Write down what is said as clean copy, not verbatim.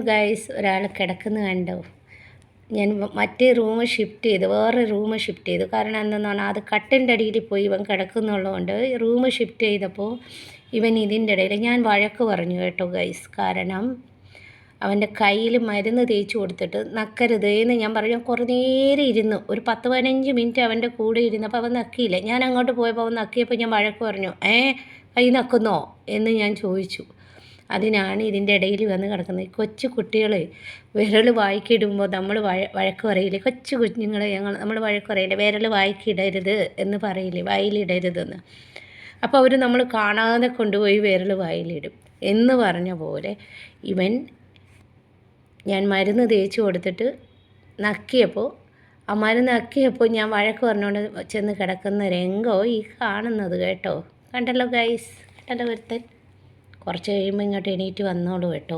Guys ഒരാൾ കിടക്കുന്ന കണ്ടോ? ഞാൻ മറ്റേ റൂം ഷിഫ്റ്റ് ചെയ്തു, വേറെ റൂം ഷിഫ്റ്റ് ചെയ്തു. കാരണം എന്തെന്ന് പറഞ്ഞാൽ അത് കട്ടിൻ്റെ അടിയിൽ പോയി ഇവൻ കിടക്കുന്നുള്ളതുകൊണ്ട് റൂം ഷിഫ്റ്റ് ചെയ്തപ്പോൾ ഇവൻ ഇതിൻ്റെ ഇടയിൽ ഞാൻ വഴക്ക് പറഞ്ഞു കേട്ടോ ഗൈസ്. കാരണം അവൻ്റെ കയ്യിൽ മരുന്ന് തേച്ച് കൊടുത്തിട്ട് നക്കരുത് എന്ന് ഞാൻ പറഞ്ഞു. കുറേ നേരം ഇരുന്നു, ഒരു 10-15 മിനിറ്റ് അവൻ്റെ കൂടെ ഇരുന്നപ്പോൾ അവൻ നക്കിയില്ല. ഞാൻ അങ്ങോട്ട് പോയപ്പോൾ അവൻ നക്കിയപ്പോൾ ഞാൻ വഴക്ക് പറഞ്ഞു. കൈ നക്കുന്നോ എന്ന് ഞാൻ ചോദിച്ചു. അതിനാണ് ഇതിൻ്റെ ഇടയിൽ വന്ന് കിടക്കുന്നത്. ഈ കൊച്ചു കുട്ടികൾ വിരൽ വായിക്കിടുമ്പോൾ നമ്മൾ വഴക്ക് പറയില്ലേ? കൊച്ചു കുഞ്ഞുങ്ങളെ നമ്മൾ വഴക്ക് പറയില്ലേ? വിരൽ വായിക്കിടരുത് എന്ന് പറയില്ലേ? വായിലിടരുതെന്ന്. അപ്പോൾ അവർ നമ്മൾ കാണാതെ കൊണ്ടുപോയി വിരൽ വായിലിടും എന്ന് പറഞ്ഞ പോലെ ഞാൻ മരുന്ന് തേച്ച് കൊടുത്തിട്ട് നക്കിയപ്പോൾ മരുന്ന് നക്കിയപ്പോൾ ഞാൻ വഴക്ക് പറഞ്ഞുകൊണ്ട് ചെന്ന് കിടക്കുന്ന രംഗോ ഈ കാണുന്നത് കേട്ടോ. കണ്ടല്ലോ ഗൈസ്, കണ്ടല്ലോ ഒരുത്തൻ. കുറച്ച് കഴിയുമ്പോൾ ഇങ്ങോട്ട് എണീറ്റ് വന്നോളൂ കേട്ടോ.